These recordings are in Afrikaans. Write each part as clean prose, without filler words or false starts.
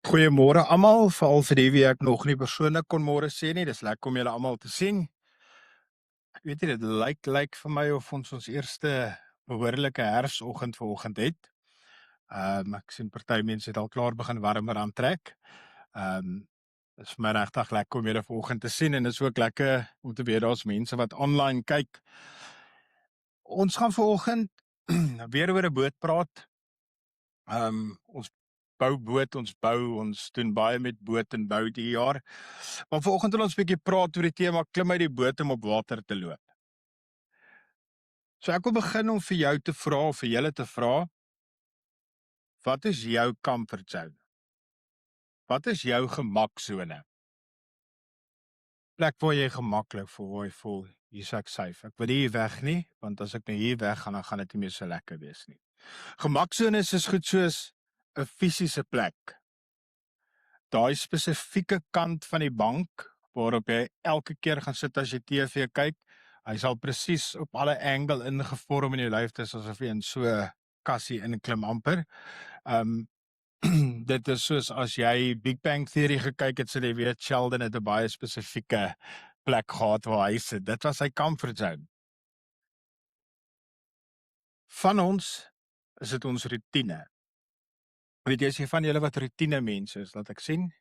Goeiemôre almal, veral vir die wie ek nog nie persoonlik kon môre sien nie. Dis lekker om julle almal te sien. Ek weet nie, dit lyk vir my of ons eerste behoorlike herfsoggend vanoggend het. Ek sien party mense het al klaar begin warmer aantrek. Dit is vir my regtig lekker om julle vanoggend te sien en dit is ook lekker om te weet daar's mense wat online kyk. Ons gaan vanoggend weer oor 'n boot praat. Ons bou boot, ons doen baie met boot en bou die jaar. Maar vanoggend wil ons 'n bietjie praat oor die tema klim uit die boot om op water te loop. So ek wil begin om vir jou te vra of vir julle te vra, wat is jou comfort zone? Wat is jou gemaksone? Plek waar jy gemaklik voel, waar jy voel, hier is ek safe. Ek wil nie hier weg nie, want as ek nou hier weg gaan, dan gaan dit nie meer so lekker wees nie. Gemaksones is goed soos 'n fisiese plek. Daai spesifieke kant van die bank waarop jy elke keer gaan sit as jy TV kyk, hy sal presies op alle angle ingevorm in jou lyf, dis asof jy in so 'n kassie inklim amper. Dit is soos as jy Big Bang Theory gekyk het, sal jy weet Sheldon het 'n baie spesifieke plek gehad waar hy sit. Dit was sy comfort zone. Van ons is dit ons rotine. Weet jy, as jy van julle wat rotine mense is, laat ek sien.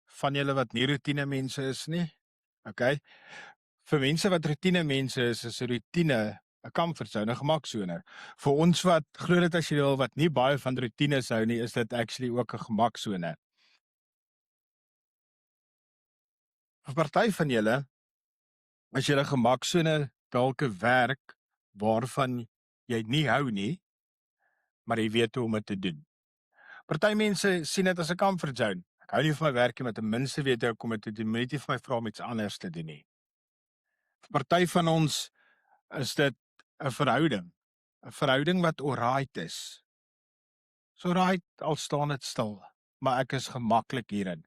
Van julle wat nie rotine mense is nie. Okay. Vir mense wat rotine mense is 'n rotine 'n comfort zone, 'n gemaksone. Vir ons wat glo dit as jy wil wat nie baie van rotines hou nie, is dit actually ook 'n gemaksone. Vir party van julle, as julle gemaksone dalk 'n werk waarvan jy nie hou nie, maar jy weet hoe om dit te doen. Party mense sien dit as 'n comfort zone. Ek hou nie van my werk nie, maar ten minste weet ek hoe om dit te doen. Moenie vir my vra om iets anders te doen nie. Vir party van ons is dit 'n verhouding. 'n Verhouding wat alright is. So alright, al staan dit stil, maar ek is gemaklik hierin.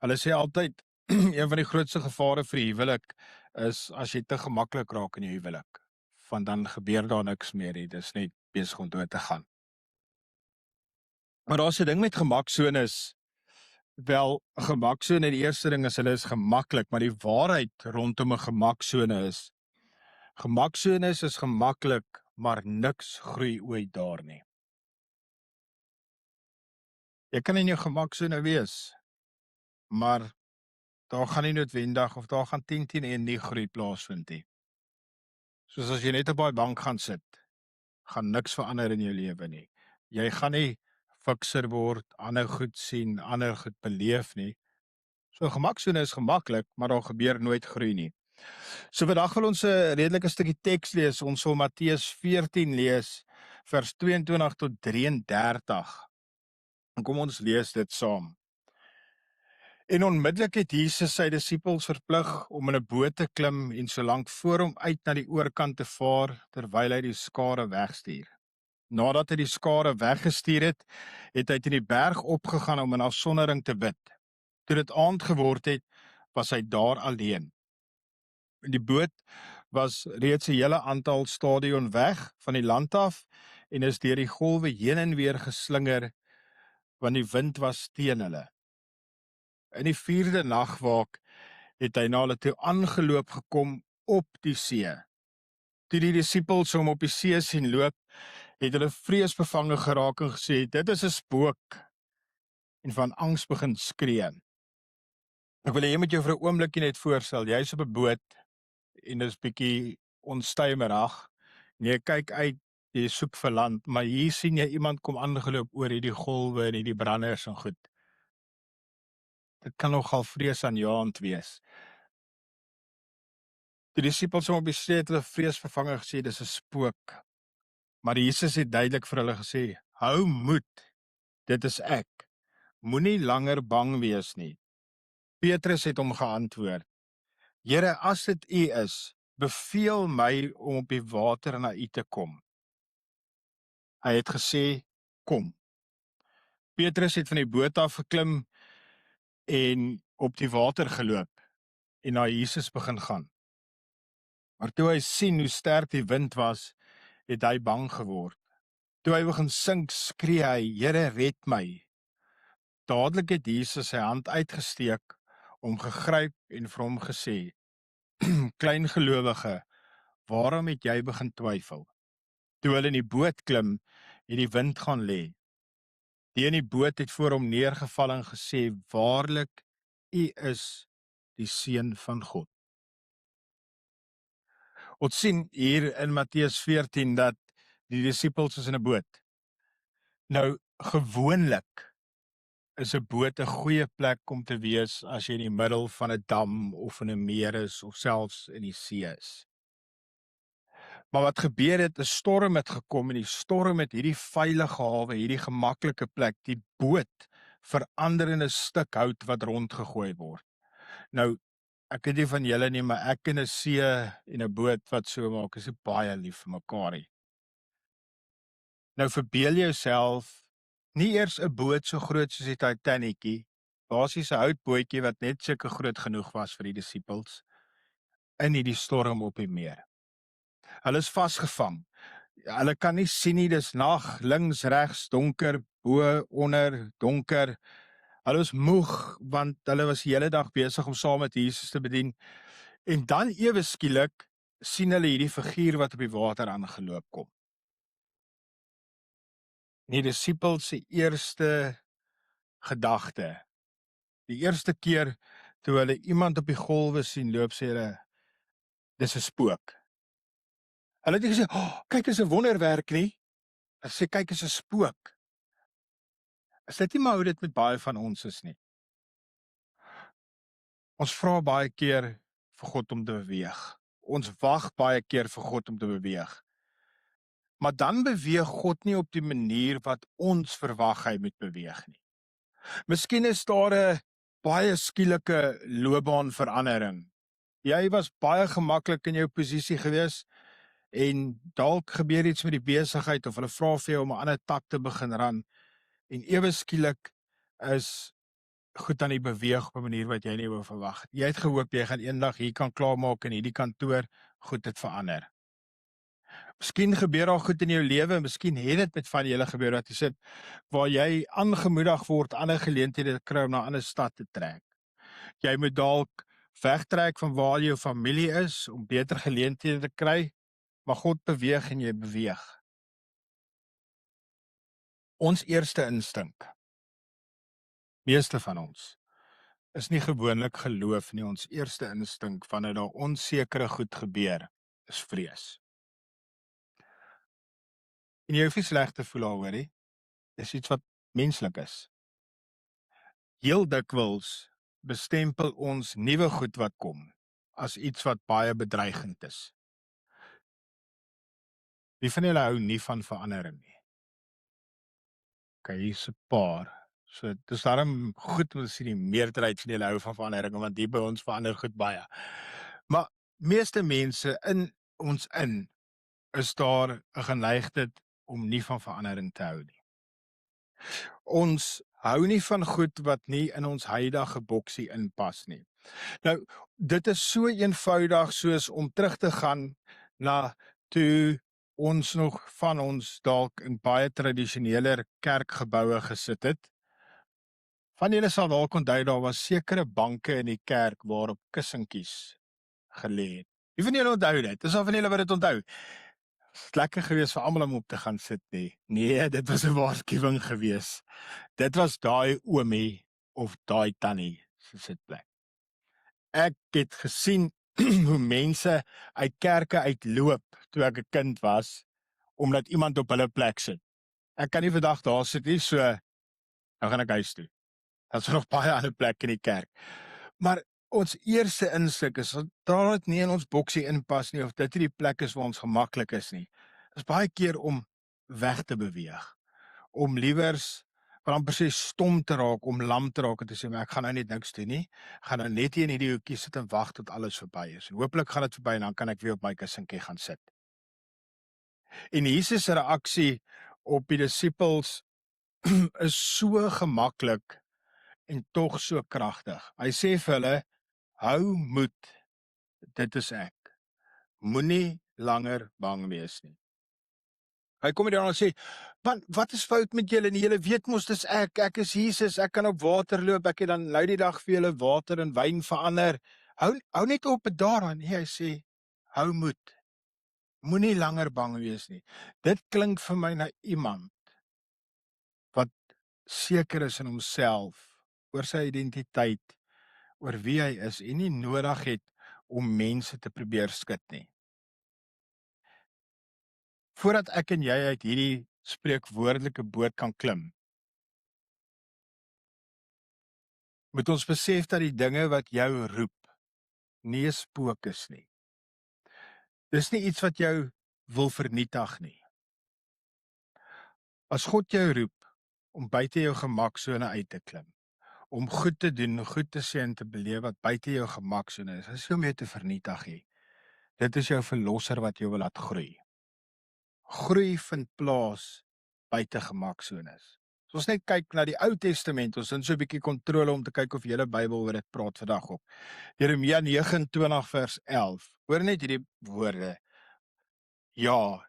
Hulle sê altyd een van die grootste gevare vir die huwelik is as jy te gemaklik raak in jou huwelik, want dan gebeur daar niks meer nie. Dis net besig om dood te gaan. Maar daar's 'n ding met gemaksones. Wel, 'n gemaksone, die eerste ding is hulle is gemaklik, maar die waarheid rondom 'n gemaksone is gemaksones is gemaklik, maar niks groei ooit daar nie. Jy kan in jou gemaksone wees, maar daar gaan nie noodwendig of daar gaan 10 teen 1 nie groei plaasvind nie. Soos as jy net op daai bank gaan sit, gaan niks verander in jou lewe nie. Jy gaan nie fikser word, ander goed sien, ander goed beleef nie. So gemaksone is gemaklik, maar daar gebeur nooit groei nie. So vandag wil ons 'n redelike stukkie teks lees. Ons sal Matteus 14 lees, vers 22 tot 33. En kom ons lees dit saam. En onmiddellik het Jesus sy disippels verplig om in 'n boot te klim en solank voor hom uit na die oorkant te vaar, terwyl hy die skare wegstuur. Nadat hy die skare weggestuur het, het hy teen die berg opgegaan om in afsondering te bid. Toe dit aand geword het, was hy daar alleen. Die boot was reeds 'n hele aantal stadion weg van die land af en is deur die golwe heen en weer geslinger, want die wind was teen hulle. In die 4de nagwaak het hy na hulle toe aangeloop gekom op die see. Toe die disippels hom op die see sien loop, het hulle vreesbevange geraak en gesê, dit is 'n spook, en van angs begin skree. Ek wil hê jy moet jou vir 'n oombliekie net voorstel, jy's op 'n boot en dit is bietjie onstuimerig. Jy kyk uit, jy soek vir land, maar hier sien jy iemand kom aangeloop oor hierdie golwe en hierdie branders en goed. Dit kan nogal vreesaanjaend wees. Die disippels hom op die see het hulle vreesbevange gesê, dis 'n spook. Maar Jesus het duidelik vir hulle gesê, hou moed, dit is ek. Moenie langer bang wees nie. Petrus het hom geantwoord, Here, as dit U is, beveel my om op die water na U te kom. Hy het gesê, kom. Petrus het van die boot af geklim en op die water geloop en na Jesus begin gaan. Maar toe hy sien hoe sterk die wind was, het hy bang geword. Toe hy begin sink, skree hy, Here, red my. dadelik het Jesus sy hand uitgesteek, hom gegryp en vir hom gesê, klein gelowige, waarom het jy begin twyfel? Toe hulle in die boot klim, het die wind gaan lê. Die in die boot het voor hom neergeval en gesê, waarlik, U is die Seun van God. Ons sien hier in Matteus 14 dat die disippels is in 'n boot. Nou, gewoonlik is 'n boot 'n goeie plek om te wees as jy in die middel van 'n dam of in 'n meer is of selfs in die see is. Maar wat gebeur het, 'n storm het gekom en die storm het hierdie veilige hawe, hierdie gemaklike plek, die boot verander in 'n stuk hout wat rondgegooi word. Nou, ek weet nie van julle nie, maar ek in 'n see en 'n boot wat so maak, is baie lief vir mekaar nie. Nou verbeel jouself, nie eers 'n boot so groot soos die Titanickie, basies 'n houtbootjie wat net sulke groot genoeg was vir die disippels, in hierdie storm op die meer. Hulle is vasgevang. Hulle kan nie sien nie, dis nag, links, regs, donker, bo, onder, donker. Hulle is moeg, want hulle was die hele dag besig om saam met Jesus te bedien. En dan ewe skielik sien hulle hierdie figuur wat op die water aangeloop kom. Die disippels se eerste gedagte, die eerste keer toe hulle iemand op die golwe sien loop, sê hulle, dis 'n spook. Hulle het nie gesê, "Oh, kyk, is 'n wonderwerk nie." Hulle sê, "Kyk, is 'n spook." Is dit nie maar hoe dit met baie van ons is nie? Ons vra baie keer vir God om te beweeg. Ons wag baie keer vir God om te beweeg. Maar dan beweeg God nie op die manier wat ons verwag hy moet beweeg nie. Miskien is daar 'n baie skielike loopbaanverandering. Jy was baie gemaklik in jou posisie gewees en dalk gebeur iets met die besigheid of hulle vra vir jou om 'n ander tak te begin ran en ewe skielik is goed aan die beweeg op 'n manier wat jy nie wou verwag het. Jy het gehoop jy gaan eendag hier kan klaarmaak in hierdie kantoor, goed het verander. Miskien gebeur daar goed in jou lewe, miskien het dit met van julle gebeur wat jy sê waar jy aangemoedig word ander geleenthede te kry om na 'n ander stad te trek. Jy moet dalk wegtrek van waar jou familie is om beter geleenthede te kry, maar God beweeg en jy beweeg. Ons eerste instink, meeste van ons, is nie gewoonlik geloof nie. Ons eerste instink wanneer daar onsekere goed gebeur, is vrees. En jy hoef nie sleg te voel daaroor nie. Dis iets wat menslik is. Heel dikwels bestempel ons nuwe goed wat kom as iets wat baie bedreigend is. Wie van julle hou nie van verandering nie? Okay, hier's 'n paar. So, dis daarom goed om te sien die meerderheid van julle hou van verandering, want hier by ons verander goed baie. Maar meeste mense in ons is daar 'n geneigtheid om nie van verandering te hou nie. Ons hou nie van goed wat nie in ons huidige boksie inpas nie. Nou, dit is so eenvoudig soos om terug te gaan na toe ons nog van ons dalk in baie tradisioneler kerkgeboue gesit het. Van julle sal dalk onthou daar was sekere banke in die kerk waarop kussentjies gelê het. Wie van julle onthou dit? Dis al van julle wat dit onthou. Dit lekker gewees vir almal om op te gaan sit nie. Nee, dit was 'n waarskuwing gewees. Dit was daai oomie of daai tannie se sitplek. Ek het gesien hoe mense uit kerke uitloop toe ek 'n kind was, omdat iemand op hulle plek sit. Ek kan nie vandag daar sit nie, so nou gaan ek huis toe. Daar's nog baie ander plekke in die kerk. Maar ons eerste insig is dat dit nie in ons boksie inpas nie of dit nie die plek is waar ons gemaklik is nie. Is baie keer om weg te beweeg, om liewers wat amper sê stom te raak, om lam te raak en te sê, maar ek gaan nou net niks doen nie, gaan nou net hier in hierdie hoekie sit en wag tot alles verby is. En hopelik gaan dit verby en dan kan ek weer op my kussentjie gaan sit. En Jesus se reaksie op die disippels is so gemaklik en tog so kragtig. Hy sê vir hulle, hou moed, dit is ek. Moenie langer bang wees nie. Hy kom nie daar en sê, "Man, wat is fout met julle nie? Julle weet mos dis ek is Jesus, ek kan op water loop, ek het dan nou die dag vir julle water in wyn verander. Hou net op daaraan." Nee, hy sê, "Hou moed. Moenie langer bang wees nie." Dit klink vir my na iemand wat seker is in homself, oor sy identiteit, oor wie hy is en nie nodig het om mense te probeer skud nie. Voordat ek en jy uit hierdie spreekwoordelike boot kan klim, moet ons besef dat die dinge wat jou roep, nie 'n spook is nie. Dis nie iets wat jou wil vernietig nie. As God jou roep om buite jou gemaksone uit te klim, om goed te doen, goed te sê en te beleef wat buite jou gemaksone is nie om jou te vernietig nie. Dit is jou verlosser wat jou wil laat groei. Groei vind plaas buite gemaksones. As ons net kyk na die Ou Testament, ons het so 'n bietjie kontrole om te kyk of julle Bybel oor dit praat vandag op. Jeremia 29 vers 11. Hoor net hierdie woorde. Ja,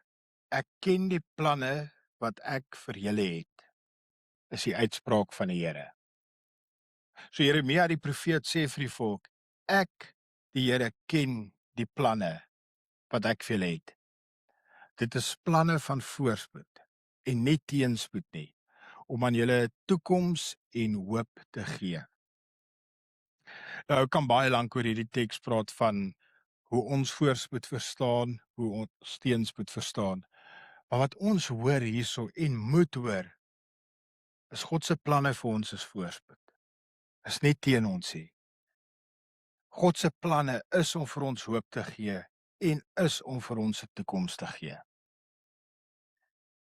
ek ken die planne wat ek vir julle het, is die uitspraak van die Here. So Jeremia die profeet sê vir die volk, ek, die Here, ken die planne wat ek vir julle het. Dit is planne van voorspoed en nie teenspoed nie, om aan julle 'n toekoms en hoop te gee. Nou, ek kan baie lank oor hierdie teks praat van hoe ons voorspoed verstaan, hoe ons teenspoed verstaan. Maar wat ons hoor hierso en moet hoor, is God se planne vir ons is voorspoed. Is nie teen ons nie. God se planne is om vir ons hoop te gee en is om vir ons 'n toekoms te gee.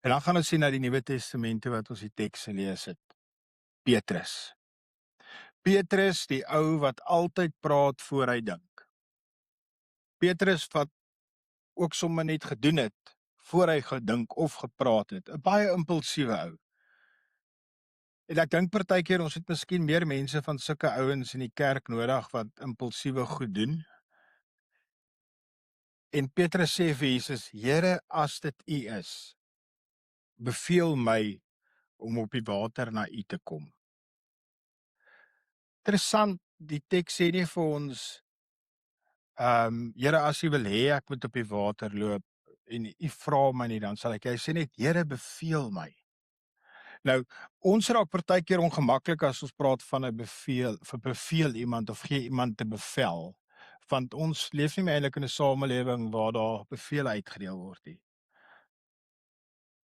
En dan gaan ons sien na die Nuwe Testamente wat ons die teks gelees het. Petrus. Petrus, die ou wat altyd praat voor hy dink. Petrus wat ook sommer net gedoen het voor hy gedink of gepraat het. 'n Baie impulsiewe ou. En ek dink partykeer ons het miskien meer mense van sulke ouens in die kerk nodig wat impulsiewe goed doen. En Petrus sê vir Jesus, Here, as dit U is, beveel my om op die water na U te kom. Interessant, die teks sê nie vir ons, Here, as U wil hê ek moet op die water loop en U vra my nie, dan sal ek. Hy sê net, Here, beveel my. Nou, ons raak partykeer ongemaklik as ons praat van 'n beveel iemand of gee iemand 'n bevel, want ons leef nie meer eintlik in 'n samelewing waar daar bevele uitgedeel word nie.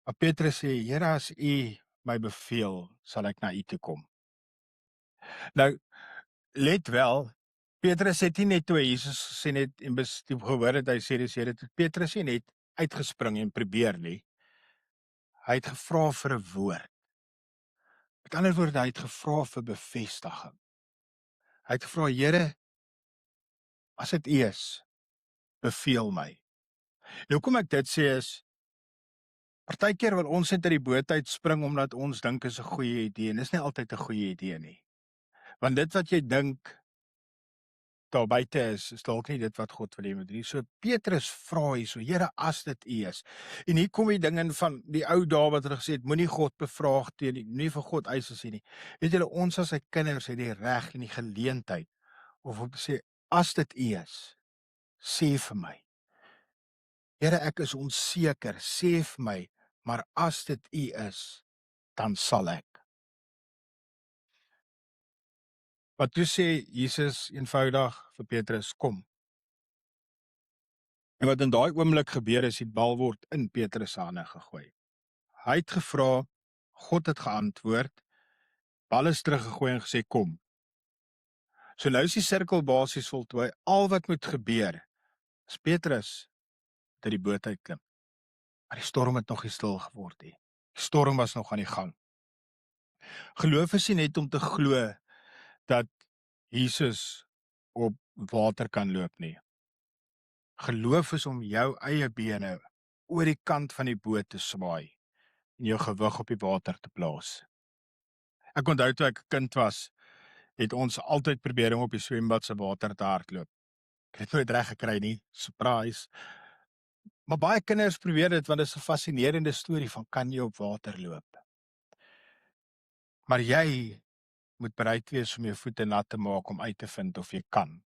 Maar Petrus sê, Here, as U my beveel, sal ek na U toe kom. Nou, let wel, Petrus het nie net toe Jesus gesê net en gehoor het hy sê dis Here, Petrus het nie net uitgespring en probeer nie. Hy het gevra vir 'n woord. Met ander woorde, hy het gevra vir bevestiging. Hy het gevra, Here, as dit U is, beveel my. Nou kom ek dit sê is, partykeer wil ons net uit die boot uit spring omdat ons dink is 'n goeie idee en dis nie altyd 'n goeie idee nie. Want dit wat jy dink daar buite is dalk nie dit wat God wil hê moet doen. So Petrus vra hierso, Here, as dit U is. En hier kom die ding in van die ou dae wat hulle gesê het, moenie God bevraagteken nie, nie vir God eise sê nie. Weet julle, ons as sy kinders het die reg en die geleentheid om te sê, as dit U is, sê vir my. Here, ek is onseker, sê vir my, maar as dit U is, dan sal ek. Wat toe sê Jesus eenvoudig vir Petrus, kom. En wat in daai oomblik gebeur is, die bal word in Petrus se hande gegooi. Hy het gevra, God het geantwoord, bal is teruggegooi en gesê, kom. So nou is die sirkel basies voltooi, al wat moet gebeur, is Petrus uit die boot uitklim. Maar die storm het nog nie stil geword nie. Die storm was nog aan die gang. Geloof is nie net om te glo dat Jesus op water kan loop nie. Geloof is om jou eie bene oor die kant van die boot te swaai en jou gewig op die water te plaas. Ek onthou toe ek 'n kind was, het ons altyd probeer om op die swembad se water te hardloop. Ek het nooit reg gekry nie, surprise. Maar baie kinders probeer dit, want dit is 'n fascinerende storie van kan jy op water loop? Maar jy moet bereid wees om jou voete nat te maak om uit te vind of jy kan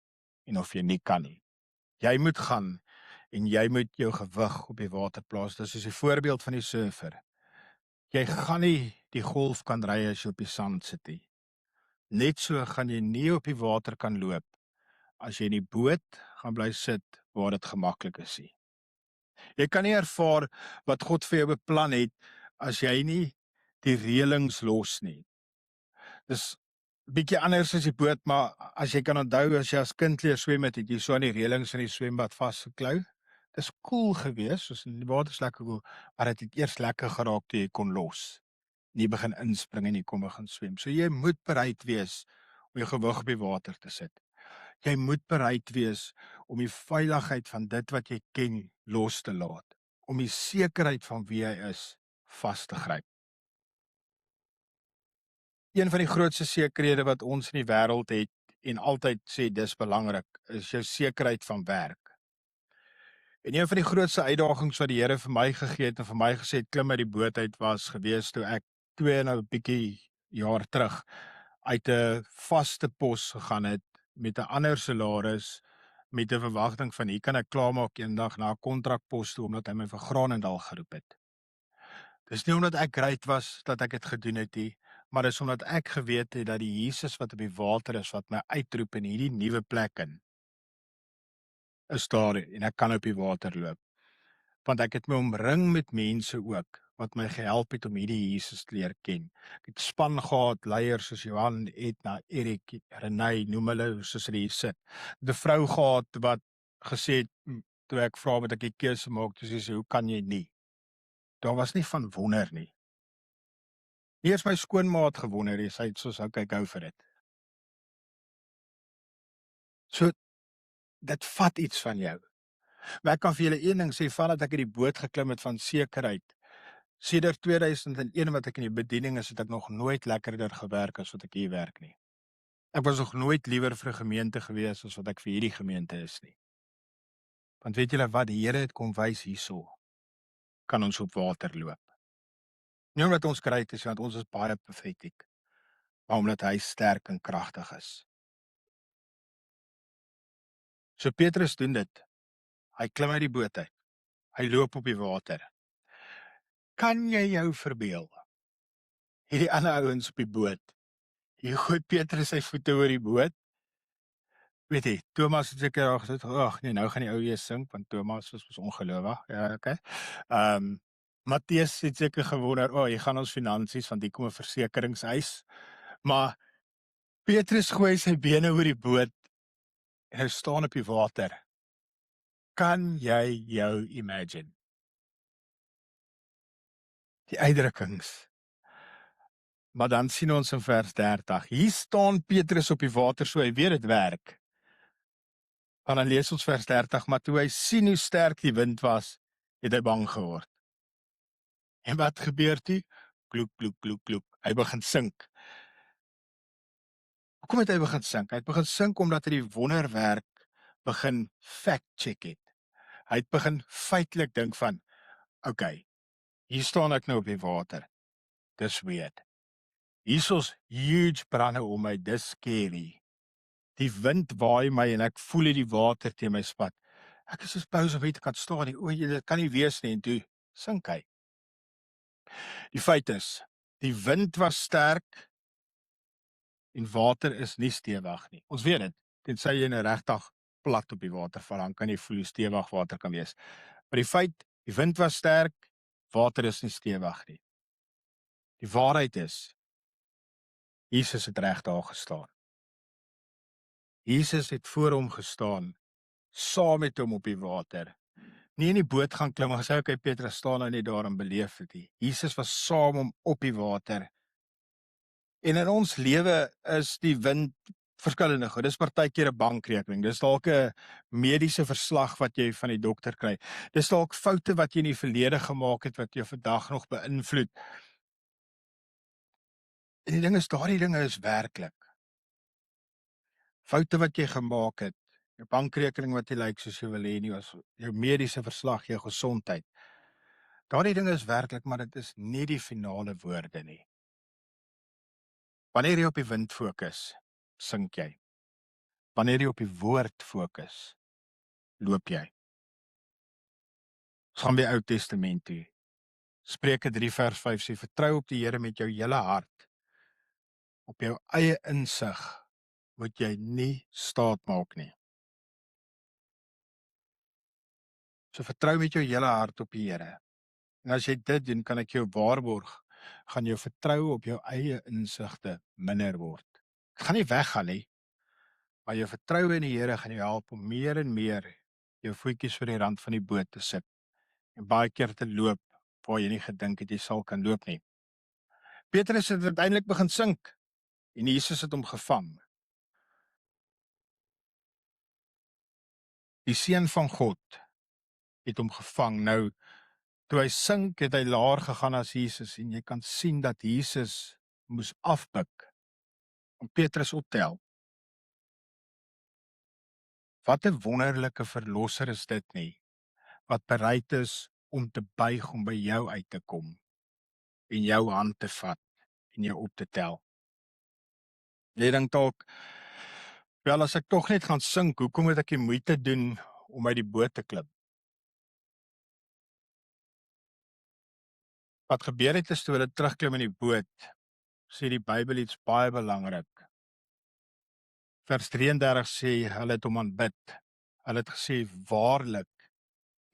en of jy nie kan nie. Jy moet gaan en jy moet jou gewig op die water plaas. Dis soos die voorbeeld van die surfer. Jy gaan nie die golf kan ry as jy op die sand sit nie. Net so gaan jy nie op die water kan loop as jy in die boot gaan bly sit waar dit gemaklik is nie. Jy kan nie ervaar wat God vir jou beplan het as jy nie die reëlings los nie. Dis bietjie anders as die boot, maar as jy kan onthou as jy as kind leer swem het jy so aan die reëlings in die swembad vasgeklou. Dis cool geweest, soos in die water is lekker cool, maar dit het eers lekker geraak toe jy kon los. Nie begin inspring en jy kom begin swem. So jy moet bereid wees om jou gewig op die water te sit. Jy moet bereid wees om die veiligheid van dit wat jy ken los te laat, om die sekerheid van wie jy is vas te gryp. Een van die grootste sekerhede wat ons in die wêreld het en altyd sê dis belangrik, is jou sekerheid van werk. En een van die grootste uitdagings wat die Here vir my gegee het en vir my gesê het klim uit die boot uit was gewees toe ek 2 en 'n bietjie jaar terug uit 'n vaste pos gegaan het met 'n ander salaris met 'n verwagting van hier kan ek klaarmaak eendag na 'n kontrakpos toe omdat hy my vir Granendal geroep het. Dis nie omdat ek great was dat ek dit gedoen het nie, maar dis omdat ek geweet het dat die Jesus wat op die water is wat my uitroep in hierdie nuwe plek in is daar en ek kan op die water loop. Want ek het my omring met mense ook wat my gehelp het om hierdie Jesus te leer ken. Ek het span gehad, leiers soos Johan, Edna, Erik, Renay, noem hulle soos hulle hier sit. 'n Vrou gehad wat gesê het toe ek vra wat ek die keuse maak, toe sê sy, hoe kan jy nie? Daar was nie van wonder nie. Nie eens my skoonmaat gewonder nie, sy het soos okay, go vir dit. So dit vat iets van jou. Maar ek kan vir julle een ding sê, vandat ek in die boot geklim het van sekerheid, sedert 2001 wat ek in die bediening is, het ek nog nooit lekkerder gewerk as wat ek hier werk nie. Ek was nog nooit liewer vir 'n gemeente gewees as wat ek vir hierdie gemeente is nie. Want weet julle wat, die Here het kom wys hierso, kan ons op water loop. Nie omdat ons great is, want ons is baie profetiek, maar omdat hy sterk en kragtig is. So Petrus doen dit. Hy klim uit die boot uit. Hy loop op die water. Kan jy jou verbeel? Hierdie ander ouens op die boot. Hier gooi Petrus sy voete oor die boot. Weet jy, Thomas het seker al gesê, "Ag nee, nou gaan die ou weer sink want Thomas was ongelowig." Ja, okay. Matteus het seker gewonder, hier gaan ons finansies want hier kom 'n versekeringseis. Maar Petrus gooi sy bene oor die boot en hy staan op die water. Kan jy jou imagine? Die uitdrukkings. Maar dan sien ons in vers 30. Hier staan Petrus op die water, so hy weet dit werk. En dan lees ons vers 30, maar toe hy sien hoe sterk die wind was, het hy bang geword. En wat gebeur toe? Kloek, kloek, kloek, kloek. Hy begin sink. Hoekom het hy begin sink? Hy het begin sink omdat hy die wonderwerk begin fact-check het. Hy het begin feitelik dink van, okay, hier staan ek nou op die water. Dis weird. Hier's huge brande om my, dis scary. Die wind waai my en ek voel die water teen my spat. Ek is soos boos om te kan staan nie. O, dit kan nie wees nie en toe sink hy. Die feit is, die wind was sterk en water is nie stewig nie. Ons weet dit, tensy jy 'n regtig plat op die water val, dan kan jy voel hoe stewig water kan wees. Maar die feit, die wind was sterk, water is nie stewig nie. Die waarheid is, Jesus het reg daar gestaan. Jesus het voor hom gestaan, saam met hom op die water. Nie in die boot gaan klim en gesê, okay, Petrus staan nou net daar en beleef dit nie. Jesus was saam hom op die water. En in ons lewe is die wind verskillende goed. Dis partykeer 'n bankrekening. Dis dalk 'n mediese verslag wat jy van die dokter kry. Dis dalk foute wat jy in die verlede gemaak het wat jou vandag nog beïnvloed. En die ding is, daardie dinge is werklik. Foute wat jy gemaak het, jou bankrekening wat nie lyk soos jy wil hê nie, jou mediese verslag, jou gesondheid. Daardie ding is werklik, maar dit is nie die finale woorde nie. Wanneer jy op die wind fokus, sink jy. Wanneer jy op die woord fokus, loop jy. Ons gaan by Ou Testament toe. Spreuke 3 vers 5 sê, vertrou op die Here met jou hele hart. Op jou eie insig moet jy nie staat maak nie. So vertrou met jou hele hart op die Here. En as jy dit doen, kan ek jou waarborg, gaan jou vertrou op jou eie insigte minder word. Dit gaan nie weggaan nie, maar jou vertroue in die Here gaan jou help om meer en meer jou voetjies vir die rand van die boot te sit en baie keer te loop waar jy nie gedink het jy sal kan loop nie. Petrus het uiteindelik begin sink en Jesus het hom gevang. Die Seun van God het hom gevang. Nou, toe hy sink, het hy laer gegaan as Jesus en jy kan sien dat Jesus moes afbuk om Petrus op te help. Wat 'n wonderlike verlosser is dit nie, wat bereid is om te buig om by jou uit te kom en jou hand te vat en jou op te tel. Jy dink dalk, wel as ek tog net gaan sink, hoekom moet ek die moeite doen om uit die boot te klim? Wat gebeur het is toe hulle terugklim in die boot, sê die Bybel iets baie belangrik. Vers 33 sê, hulle het hom aanbid. Hulle het gesê, waarlik,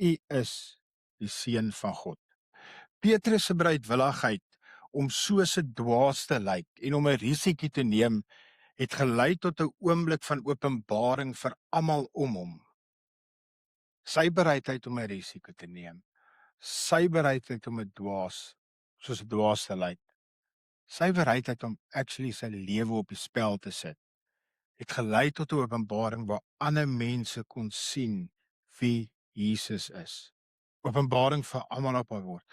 U is die Seun van God. Petrus se bereidwilligheid om soos 'n dwaas te lyk en om 'n risiko te neem, het gelei tot 'n oomblik van openbaring vir almal om hom. Sy bereidheid om 'n risiko te neem, sy bereidheid om 'n dwaas, soos 'n dwaas te lyk, sy bereidheid om actually sy lewe op die spel te sit, het gelei tot 'n openbaring waar ander mense kon sien wie Jesus is. Openbaring vir almal op word.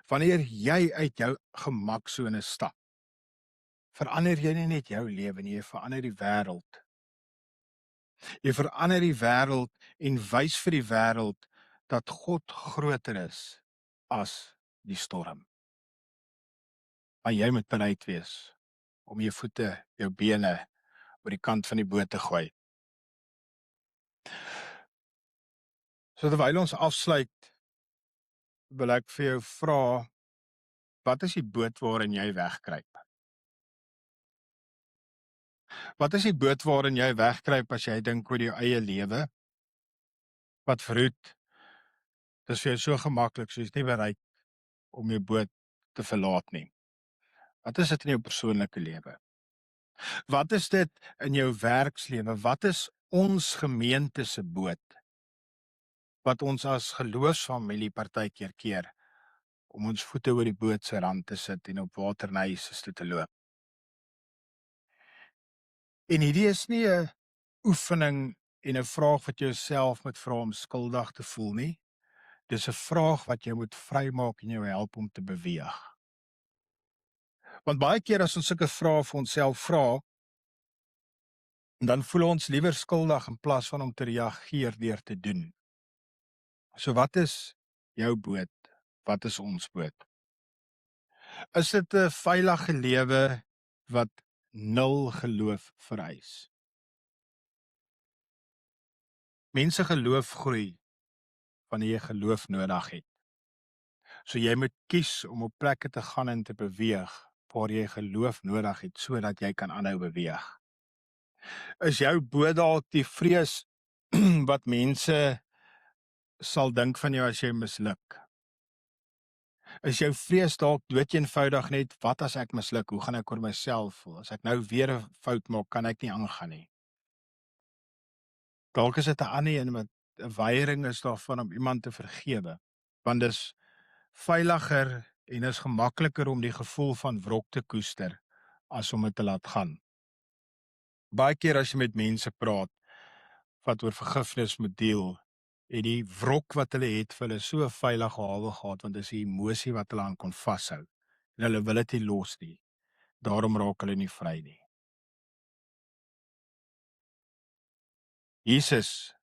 Wanneer jy uit jou gemaksone stap, verander jy nie net jou lewe nie, jy verander die wêreld. Jy verander die wêreld en wys vir die wêreld dat God groter is as die storm. Maar jy moet bereid wees om jou voete, jou bene oor die kant van die boot te gooi. So terwyl ons afsluit, wil ek vir jou vra, wat is die boot waarin jy wegkruip? Wat is die boot waarin jy wegkruip as jy dink oor jou eie lewe? Wat verhoed? Dis vir jou so gemaklik, so jy is nie bereid om jou boot te verlaat nie. Wat is dit in jou persoonlike lewe? Wat is dit in jou werkslewe? Wat is ons gemeente se boot? Wat ons as geloofsfamilie partykeer keer om ons voete oor die boot se rand te sit en op water na Jesus toe te loop. En hierdie is nie 'n oefening en 'n vraag wat jy jouself moet vra om skuldig te voel nie. Dis 'n vraag wat jy moet vrymaak en jou help om te beweeg. Want baie keer as ons sulke vrae vir onsself vra, dan voel ons liewer skuldig in plaas van om te reageer deur te doen. So wat is jou boot? Wat is ons boot? Is dit 'n veilige lewe wat 0 geloof vereis? Mense geloof groei wanneer jy geloof nodig het. So jy moet kies om op plekke te gaan en te beweeg waar jy geloof nodig het sodat jy kan aanhou beweeg. Is jou boot dalk die vrees wat mense sal dink van jou as jy misluk? Is jou vrees dalk doeteenvoudig net, wat as ek misluk, hoe gaan ek oor myself voel? As ek nou weer 'n fout maak, kan ek nie aangaan nie. Dalk is dit 'n ander een met 'n weiering is daarvan om iemand te vergewe, want dis veiliger en is gemakliker om die gevoel van wrok te koester as om dit te laat gaan. Baie keer as jy met mense praat wat oor vergifnis moet deel, en die wrok wat hulle het vir hulle so 'n veilige hawe gehad, want dis 'n emosie wat hulle aan kon vashou. En hulle wil dit nie los nie. Daarom raak hulle nie vry nie. Jesus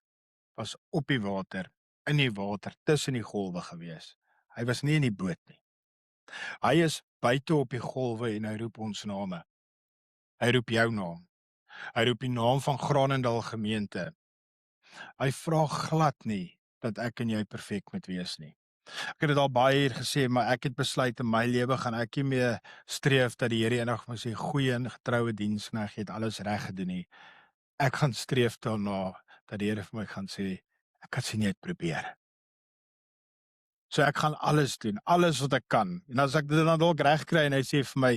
was op die water, in die water, tussen die golwe gewees. Hy was nie in die boot nie. Hy is buite op die golwe en hy roep ons name. Hy roep jou naam. Hy roep die naam van Granendal gemeente. Hy vra glad nie dat ek en jy perfek moet wees nie. Ek het dit al baie hier gesê, maar ek het besluit in my lewe gaan ek nie meer streef dat die Here eendag moet sê goeie en getroue diensknegt, jy het alles reg gedoen nie. Ek gaan streef daarna dat die Here vir my gaan sê ek kan sien jy het probeer. So ek gaan alles doen, alles wat ek kan. En as ek dit dan dalk reg kry en hy sê vir my,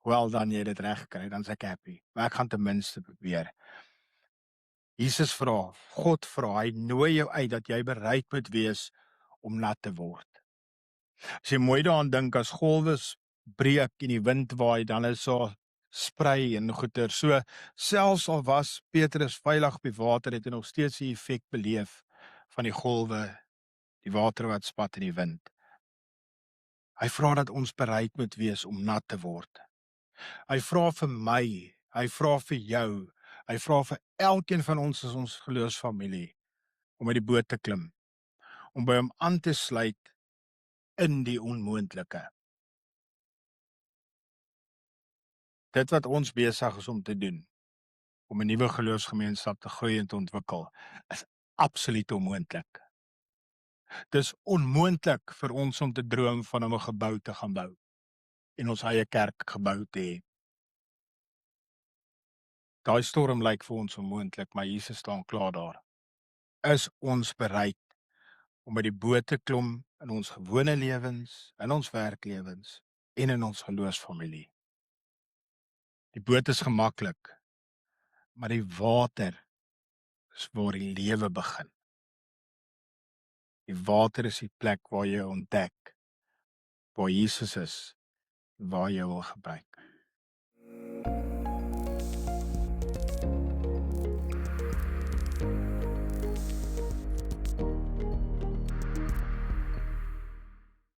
"Wel dan jy het dit reg gekry," dan is ek happy. Maar ek gaan ten minste probeer. Jesus vra, God vra, hy nooi jou uit dat jy bereid moet wees om nat te word. As jy mooi daaraan dink, as golwe breek en die wind waai, dan is so sprei en goeter. So selfs al was Petrus veilig op die water, het hy nog steeds die effek beleef van die golwe, die water wat spat in die wind. Hy vra dat ons bereid moet wees om nat te word. Hy vra vir my, hy vra vir jou, hy vra vir elkeen van ons as ons geloofsfamilie om uit die boot te klim, om by hom aan te sluit in die onmoontlike. Dit wat ons besig is om te doen, om 'n nuwe geloofsgemeenskap te groei en te ontwikkel, is absoluut onmoontlik. Dis onmoontlik vir ons om te droom van om 'n gebou te gaan bou en ons eie kerk gebou te hê. Daai storm lyk vir ons onmoontlik, maar Jesus staan klaar daar. Is ons bereid om by die boot te klim in ons gewone lewens, in ons werklewens en in ons geloofsfamilie? Die boot is gemaklik, maar die water is waar die lewe begin. Die water is die plek waar jy ontdek waar Jesus is, waar jy wil gebruik.